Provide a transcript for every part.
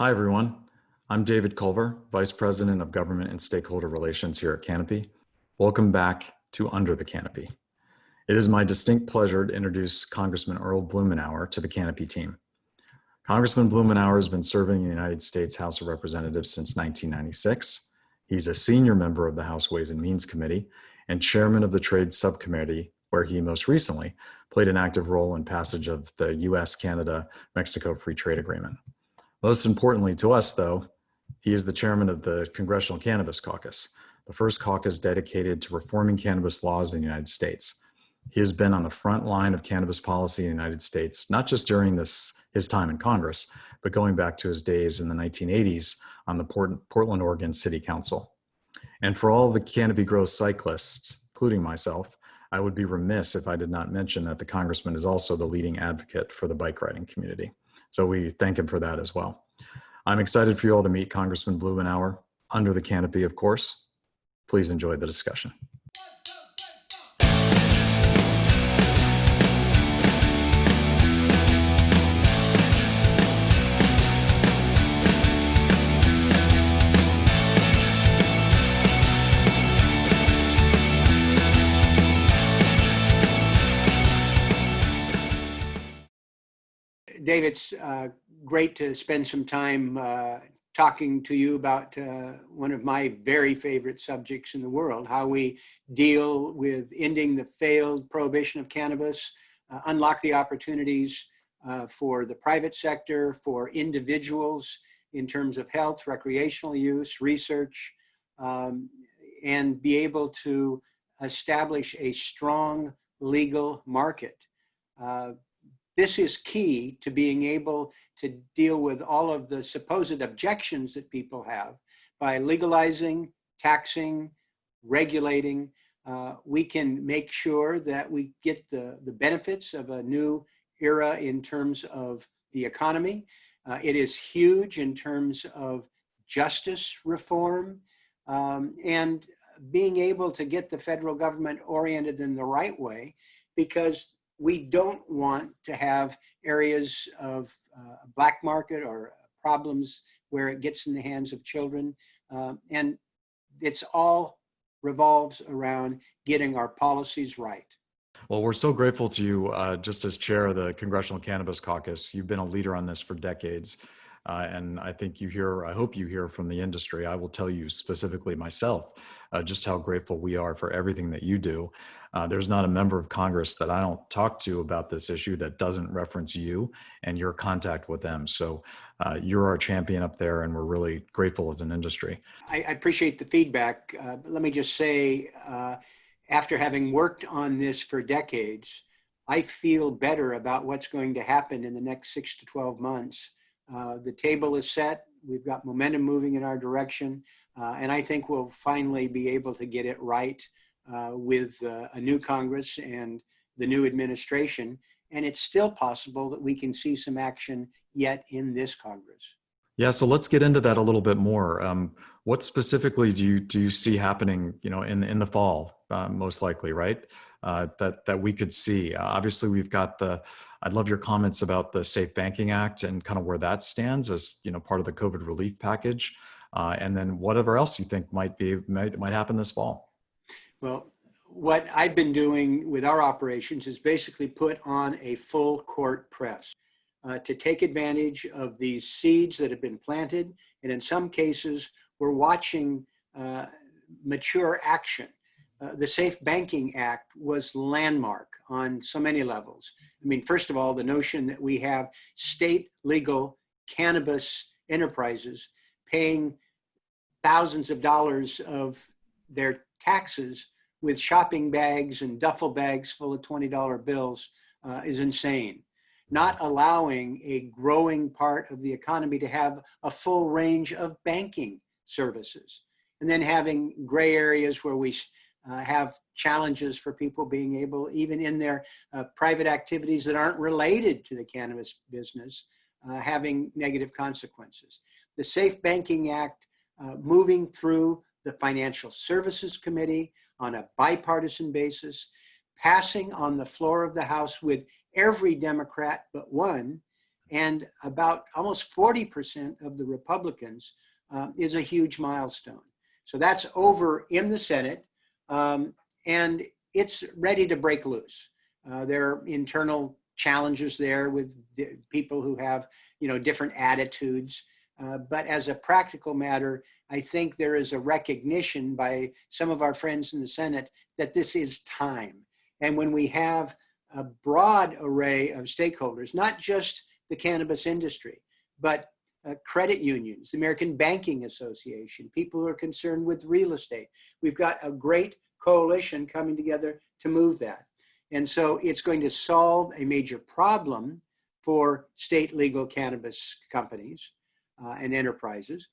Hi, everyone. I'm David Culver, Vice President of Government and Stakeholder Relations here at Canopy. Welcome back to Under the Canopy. It is my distinct pleasure to introduce Congressman Earl Blumenauer to the Canopy team. Congressman Blumenauer has been serving in the United States House of Representatives since 1996. He's a senior member of the House Ways and Means Committee and chairman of the Trade Subcommittee, where he most recently played an active role in passage of the U.S.-Canada-Mexico Free Trade Agreement. Most importantly to us, though, he is the chairman of the Congressional Cannabis Caucus, the first caucus dedicated to reforming cannabis laws in the United States. He has been on the front line of cannabis policy in the United States, not just during his time in Congress, but going back to his days in the 1980s on the Portland, Oregon City Council. And for all the canopy growth cyclists, including myself, I would be remiss if I did not mention that the congressman is also the leading advocate for the bike riding community. So we thank him for that as well. I'm excited for you all to meet Congressman Blumenauer under the canopy, of course. Please enjoy the discussion. Dave, it's great to spend some time talking to you about one of my very favorite subjects in the world, how we deal with ending the failed prohibition of cannabis, unlock the opportunities for the private sector, for individuals in terms of health, recreational use, research, and be able to establish a strong legal market. This is key to being able to deal with all of the supposed objections that people have. By legalizing, taxing, regulating, we can make sure that we get the benefits of a new era in terms of the economy. It is huge in terms of justice reform and being able to get the federal government oriented in the right way, because we don't want to have areas of black market or problems where it gets in the hands of children. And it's all revolves around getting our policies right. Well, we're so grateful to you, just as chair of the Congressional Cannabis Caucus. You've been a leader on this for decades. And I think I hope you hear from the industry. I will tell you specifically myself, just how grateful we are for everything that you do. There's not a member of Congress that I don't talk to about this issue that doesn't reference you and your contact with them. So you're our champion up there, and we're really grateful as an industry. I appreciate the feedback. But let me just say, after having worked on this for decades, I feel better about what's going to happen in the next 6 to 12 months. The table is set. We've got momentum moving in our direction. And I think we'll finally be able to get it right with a new Congress and the new administration. And it's still possible that we can see some action yet in this Congress. Yeah, so let's get into that a little bit more. What specifically do you see happening, in the fall, most likely, right? That we could see. Obviously, we've got I'd love your comments about the Safe Banking Act and kind of where that stands as part of the COVID relief package, and then whatever else you think might happen this fall. Well, what I've been doing with our operations is basically put on a full court press to take advantage of these seeds that have been planted. And in some cases, we're watching mature action. The Safe Banking Act was landmark on so many levels. I mean, first of all, the notion that we have state legal cannabis enterprises paying thousands of dollars of their taxes with shopping bags and duffel bags full of $20 bills is insane. Not allowing a growing part of the economy to have a full range of banking services, and then having gray areas where we have challenges for people being able, even in their private activities that aren't related to the cannabis business, having negative consequences. The Safe Banking Act moving through the Financial Services Committee on a bipartisan basis, passing on the floor of the House with every Democrat but one, and about almost 40% of the Republicans, is a huge milestone. So that's over in the Senate, and it's ready to break loose. There are internal challenges there with people who have, different attitudes. But as a practical matter, I think there is a recognition by some of our friends in the Senate that this is time. And when we have a broad array of stakeholders, not just the cannabis industry, but credit unions, the American Banking Association, people who are concerned with real estate. We've got a great coalition coming together to move that. And so it's going to solve a major problem for state legal cannabis companies and enterprises,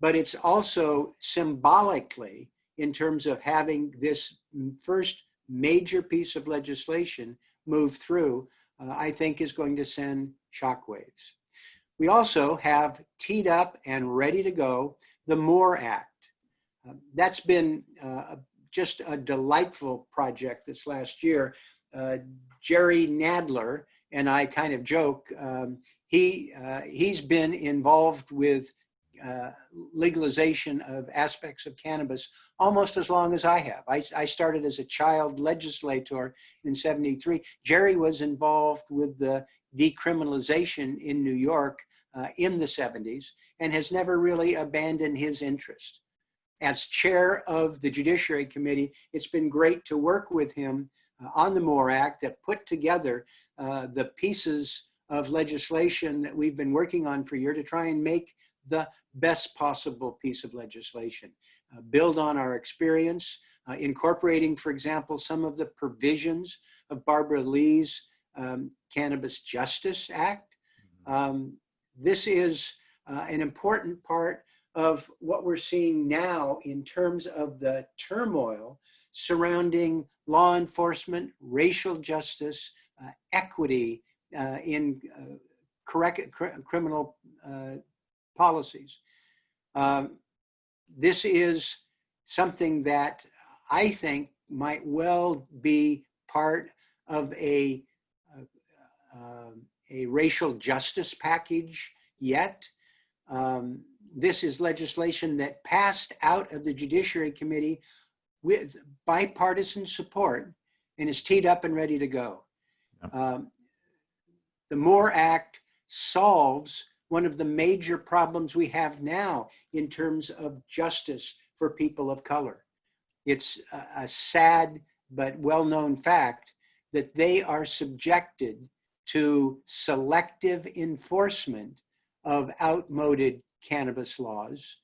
but it's also symbolically, in terms of having this first major piece of legislation move through, I think is going to send shockwaves. We also have teed up and ready to go the MORE Act. That's been just a delightful project this last year. Jerry Nadler and I kind of joke, he's been involved with legalization of aspects of cannabis almost as long as I have. I started as a child legislator in '73. Jerry was involved with the decriminalization in New York in the '70s and has never really abandoned his interest. As chair of the Judiciary Committee, it's been great to work with him on the MORE Act that put together the pieces of legislation that we've been working on for a year to try and make the best possible piece of legislation. Build on our experience, incorporating, for example, some of the provisions of Barbara Lee's Cannabis Justice Act. This is an important part of what we're seeing now in terms of the turmoil surrounding law enforcement, racial justice, equity in criminal policies. This is something that I think might well be part of a racial justice package yet. This is legislation that passed out of the Judiciary Committee with bipartisan support and is teed up and ready to go. The MORE Act solves one of the major problems we have now in terms of justice for people of color. It's a sad but well-known fact that they are subjected to selective enforcement of outmoded cannabis laws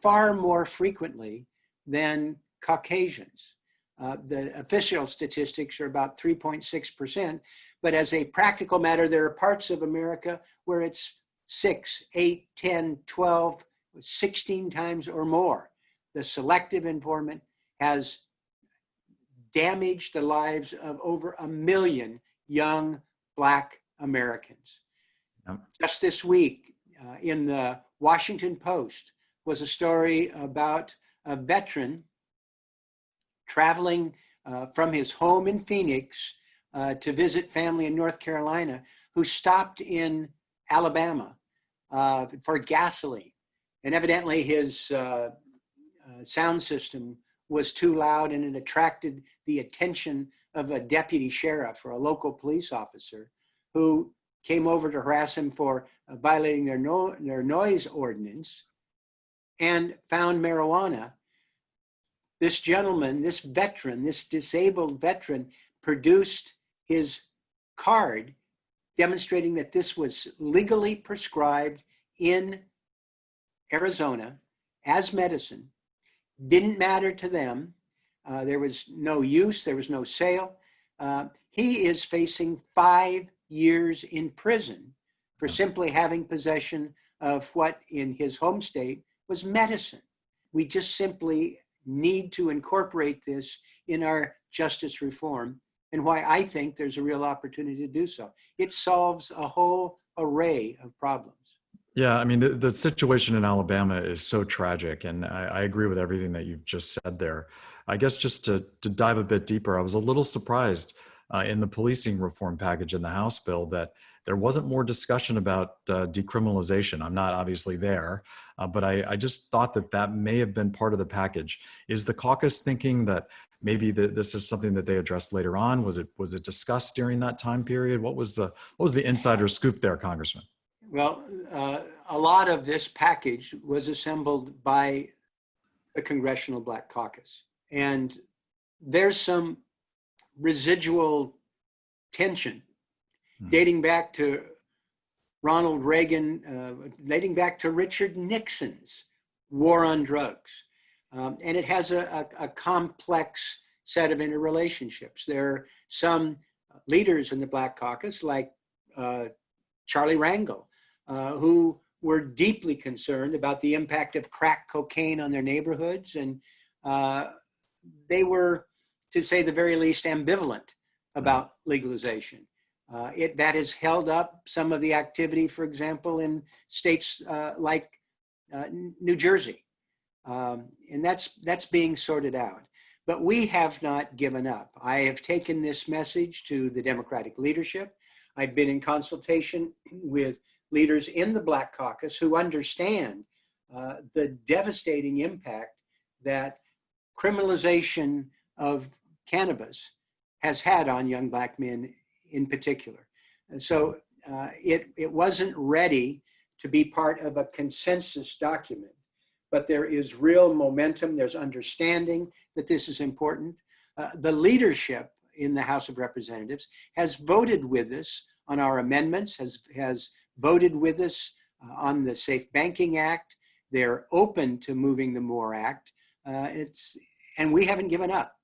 far more frequently than Caucasians. The official statistics are about 3.6%, but as a practical matter, there are parts of America where it's 6, 8, 10, 12, 16 times or more. The selective enforcement has damaged the lives of over 1 million young Black Americans. Yep. Just this week in the Washington Post was a story about a veteran traveling from his home in Phoenix to visit family in North Carolina, who stopped in Alabama for gasoline. And evidently his sound system was too loud and it attracted the attention of a deputy sheriff or a local police officer who came over to harass him for violating their noise ordinance and found marijuana. This gentleman, this veteran, this disabled veteran produced his card demonstrating that this was legally prescribed in Arizona as medicine. Didn't matter to them. There was no use, there was no sale. He is facing 5 years in prison for simply having possession of what in his home state was medicine. We just simply need to incorporate this in our justice reform, and why I think there's a real opportunity to do so. It solves a whole array of problems. Yeah, I mean, the situation in Alabama is so tragic, and I agree with everything that you've just said there. I guess just to dive a bit deeper, I was a little surprised in the policing reform package in the House bill that there wasn't more discussion about decriminalization. I'm not obviously there, but I just thought that that may have been part of the package. Is the caucus thinking that maybe this is something that they addressed later on? Was it discussed during that time period? What was the insider scoop there, Congressman? Well, a lot of this package was assembled by the Congressional Black Caucus. And there's some residual tension dating back to Ronald Reagan, dating back to Richard Nixon's war on drugs. And it has a complex set of interrelationships. There are some leaders in the Black Caucus, like Charlie Rangel, who were deeply concerned about the impact of crack cocaine on their neighborhoods. And they were, to say the very least, ambivalent about legalization. That has held up some of the activity, for example, in states like New Jersey. And that's being sorted out. But we have not given up. I have taken this message to the Democratic leadership. I've been in consultation with leaders in the Black Caucus who understand the devastating impact that criminalization of cannabis has had on young Black men in particular. And so it wasn't ready to be part of a consensus document, but there is real momentum. There's understanding that this is important. The leadership in the House of Representatives has voted with us on our amendments, has voted with us on the Safe Banking Act. They're open to moving the MORE Act. And we haven't given up.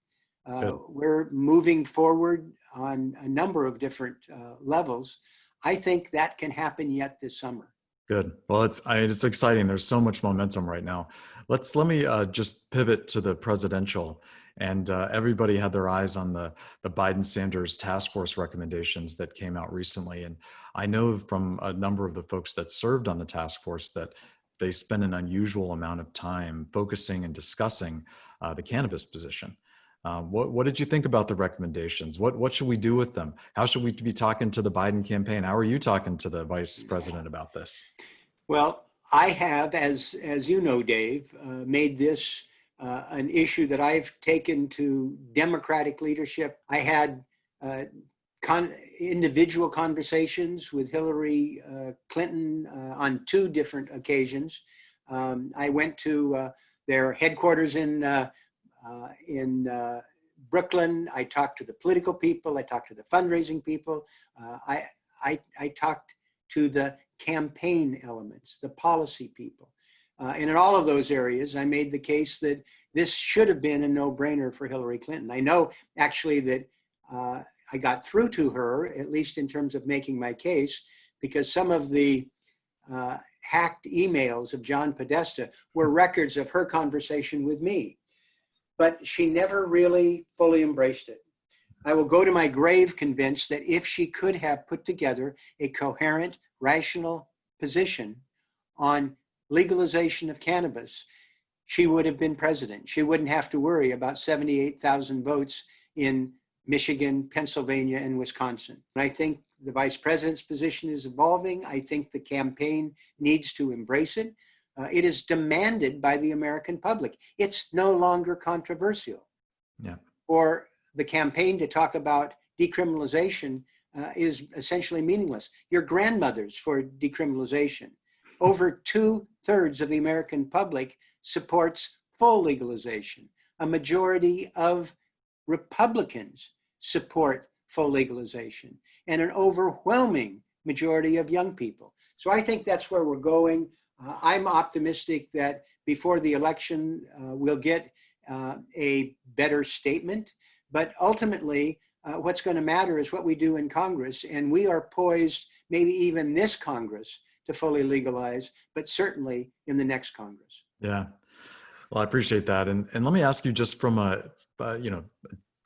We're moving forward on a number of different levels. I think that can happen yet this summer. Good. Well, it's exciting. There's so much momentum right now. Let me just pivot to the presidential. And everybody had their eyes on the Biden-Sanders task force recommendations that came out recently. And I know from a number of the folks that served on the task force that they spent an unusual amount of time focusing and discussing the cannabis position. What did you think about the recommendations? What should we do with them? How should we be talking to the Biden campaign? How are you talking to the vice president about this? Well, I have, as you know, Dave, made this an issue that I've taken to Democratic leadership. I had individual conversations with Hillary Clinton on 2 different occasions. I went to their headquarters in Brooklyn. I talked to the political people. I talked to the fundraising people. I talked to the campaign elements, the policy people. And in all of those areas, I made the case that this should have been a no-brainer for Hillary Clinton. I know actually that I got through to her, at least in terms of making my case, because some of the hacked emails of John Podesta were records of her conversation with me. But she never really fully embraced it. I will go to my grave convinced that if she could have put together a coherent, rational position on legalization of cannabis, she would have been president. She wouldn't have to worry about 78,000 votes in Michigan, Pennsylvania, and Wisconsin. And I think the vice president's position is evolving. I think the campaign needs to embrace it. It is demanded by the American public. It's no longer controversial. Yeah. For the campaign to talk about decriminalization is essentially meaningless. Your grandmothers for decriminalization. Over 2/3 of the American public supports full legalization. A majority of Republicans support full legalization, and an overwhelming majority of young people. So I think that's where we're going. I'm optimistic that before the election, we'll get a better statement. But ultimately, what's going to matter is what we do in Congress. And we are poised, maybe even this Congress, to fully legalize, but certainly in the next Congress. Yeah. Well, I appreciate that. And let me ask you, just from a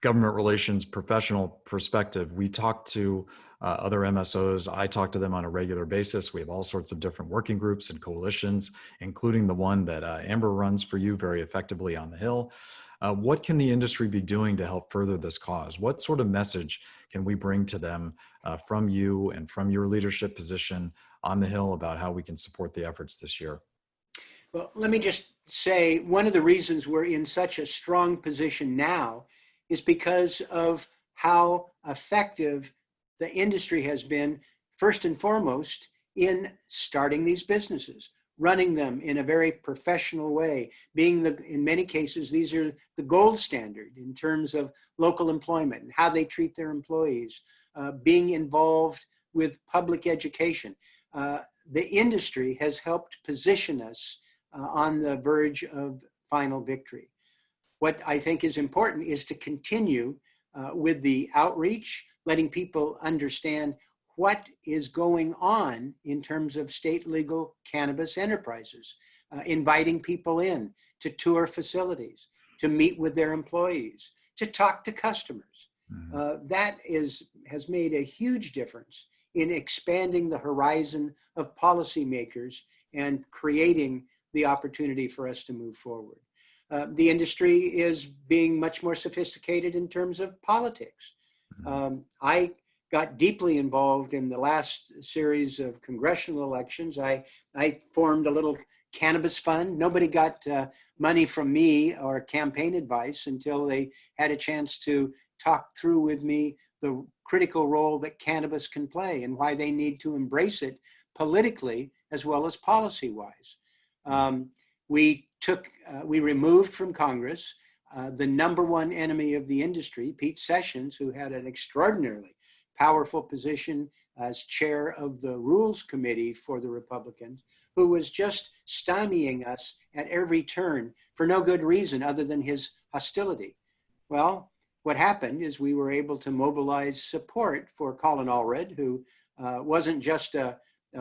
government relations professional perspective, we talk to other MSOs. I talk to them on a regular basis. We have all sorts of different working groups and coalitions, including the one that Amber runs for you very effectively on the Hill. What can the industry be doing to help further this cause? What sort of message can we bring to them from you and from your leadership position on the Hill about how we can support the efforts this year? Well, let me just say one of the reasons we're in such a strong position now is because of how effective the industry has been, first and foremost, in starting these businesses, running them in a very professional way, being in many cases, these are the gold standard in terms of local employment and how they treat their employees, being involved with public education. The industry has helped position us on the verge of final victory. What I think is important is to continue with the outreach, letting people understand what is going on in terms of state legal cannabis enterprises, inviting people in to tour facilities, to meet with their employees, to talk to customers. That has made a huge difference in expanding the horizon of policymakers and creating the opportunity for us to move forward. The industry is being much more sophisticated in terms of politics. I got deeply involved in the last series of congressional elections. I formed a little cannabis fund. Nobody got money from me or campaign advice until they had a chance to talk through with me the critical role that cannabis can play and why they need to embrace it politically as well as policy-wise. We removed from Congress the number one enemy of the industry, Pete Sessions, who had an extraordinarily powerful position as chair of the Rules Committee for the Republicans, who was just stymieing us at every turn for no good reason other than his hostility. Well, what happened is we were able to mobilize support for Colin Allred, who wasn't just a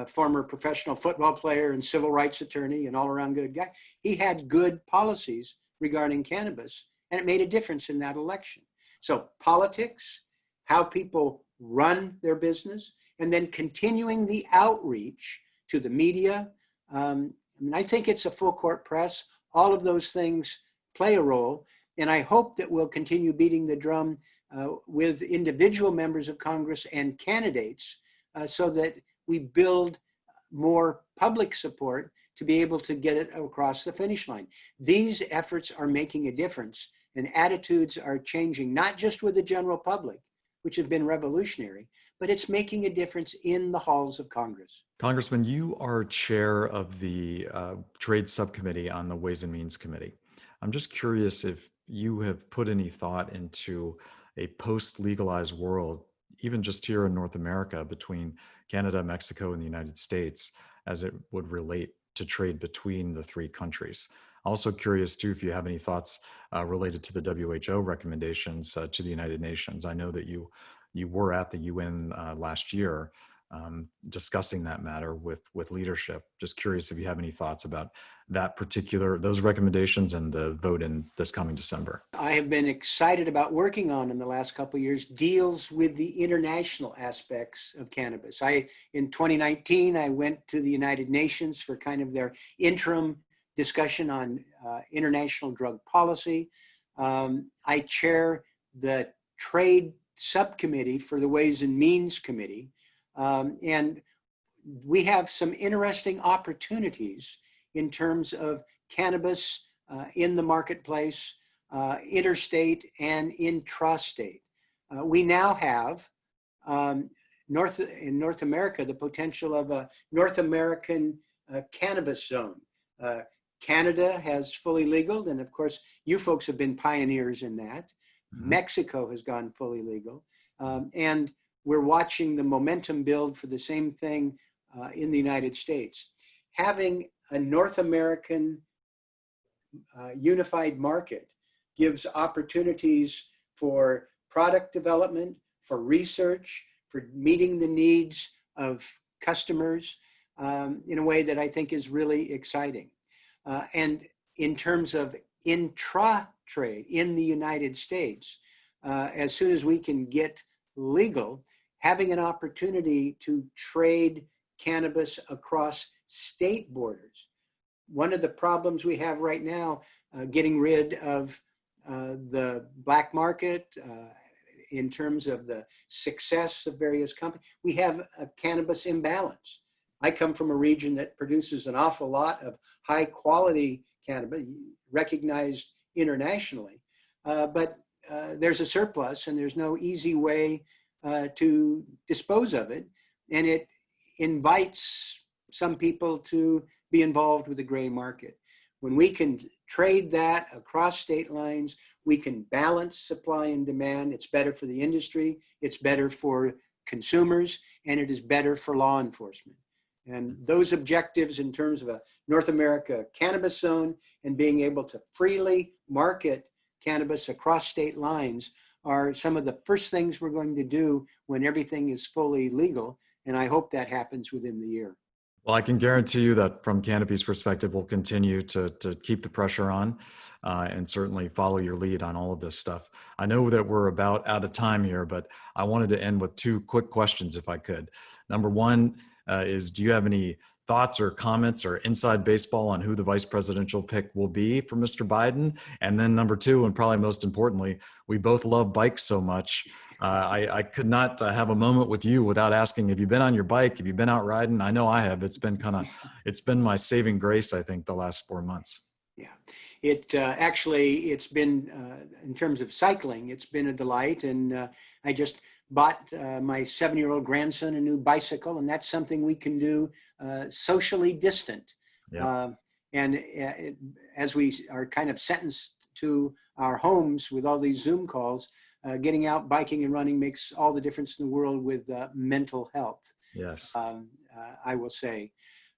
former professional football player and civil rights attorney and all-around good guy. He had good policies regarding cannabis, and it made a difference in that election. So politics, how people run their business, and then continuing the outreach to the media. I think it's a full court press. All of those things play a role, and I hope that we'll continue beating the drum with individual members of Congress and candidates so that we build more public support to be able to get it across the finish line. These efforts are making a difference, and attitudes are changing, not just with the general public, which have been revolutionary, but it's making a difference in the halls of Congress. Congressman, you are chair of the Trade Subcommittee on the Ways and Means Committee. I'm just curious if you have put any thought into a post-legalized world, even just here in North America, between Canada, Mexico, and the United States, as it would relate to trade between the three countries. Also curious too, if you have any thoughts related to the WHO recommendations to the United Nations. I know that you were at the UN last year discussing that matter with leadership. Just curious if you have any thoughts about those recommendations and the vote in this coming December. I have been excited about working on in the last couple of years deals with the international aspects of cannabis. In 2019, I went to the United Nations for kind of their interim discussion on international drug policy. I chair the Trade Subcommittee for the Ways and Means Committee. And we have some interesting opportunities in terms of cannabis in the marketplace, interstate and intrastate. We now have in North America the potential of a North American cannabis zone. Canada has fully legal, and of course, you folks have been pioneers in that. Mm-hmm. Mexico has gone fully legal, and we're watching the momentum build for the same thing in the United States. Having a North American unified market gives opportunities for product development, for research, for meeting the needs of customers in a way that I think is really exciting. And in terms of intra-trade in the United States, as soon as we can get legal, having an opportunity to trade cannabis across state borders. One of the problems we have right now, getting rid of the black market, in terms of the success of various companies. We have a cannabis imbalance. I come from a region that produces an awful lot of high quality cannabis, recognized internationally, but there's a surplus and there's no easy way to dispose of it. And it invites some people to be involved with the gray market. When we can trade that across state lines, we can balance supply and demand. It's better for the industry, it's better for consumers, and it is better for law enforcement. And those objectives in terms of a North America cannabis zone and being able to freely market cannabis across state lines are some of the first things we're going to do when everything is fully legal. And I hope that happens within the year. Well, I can guarantee you that from Canopy's perspective, we'll continue to keep the pressure on and certainly follow your lead on all of this stuff. I know that we're about out of time here, but I wanted to end with two quick questions if I could. Number one is, do you have any thoughts or comments or inside baseball on who the vice presidential pick will be for Mr. Biden? And then number two, and probably most importantly, we both love bikes so much. I could not have a moment with you without asking, have you been on your bike? Have you been out riding? I know I have. It's been my saving grace, I think, the last 4 months. Yeah, it's been, in terms of cycling, it's been a delight. And I just bought my 7-year-old grandson a new bicycle, and that's something we can do socially distant. Yeah. As we are kind of sentenced to our homes with all these Zoom calls, getting out biking and running makes all the difference in the world with mental health. Yes. I will say.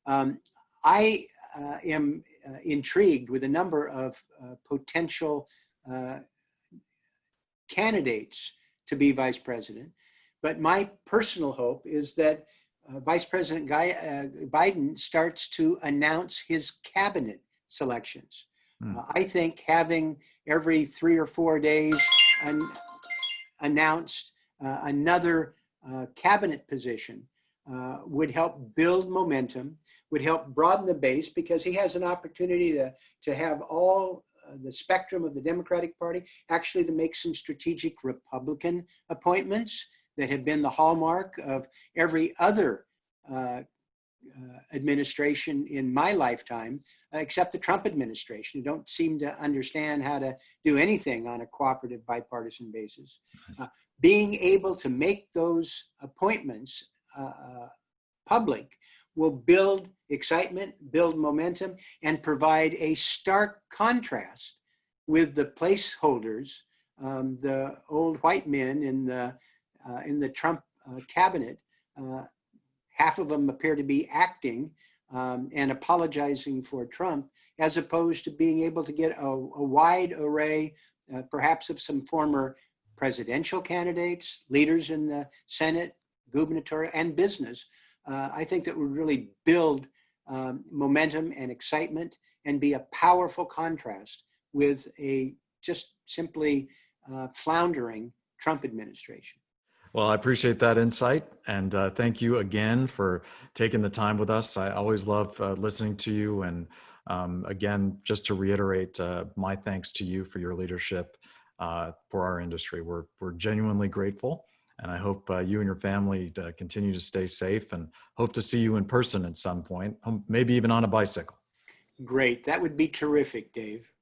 I am intrigued with a number of potential candidates to be vice president. But my personal hope is that Vice President Biden starts to announce his cabinet selections. I think having every 3 or 4 days announced another cabinet position would help build momentum, would help broaden the base, because he has an opportunity to have all the spectrum of the Democratic Party, actually to make some strategic Republican appointments that have been the hallmark of every other administration in my lifetime, except the Trump administration, who don't seem to understand how to do anything on a cooperative bipartisan basis. Being able to make those appointments public will build excitement, build momentum, and provide a stark contrast with the placeholders, the old white men in the Trump cabinet. Half of them appear to be acting and apologizing for Trump, as opposed to being able to get a wide array, perhaps of some former presidential candidates, leaders in the Senate, gubernatorial, and business. I think that would really build momentum and excitement and be a powerful contrast with a just simply floundering Trump administration. Well, I appreciate that insight. And thank you again for taking the time with us. I always love listening to you. And again, just to reiterate my thanks to you for your leadership for our industry. We're genuinely grateful. And I hope you and your family continue to stay safe, and hope to see you in person at some point, maybe even on a bicycle. Great. That would be terrific, Dave.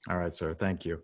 All right, sir. Thank you.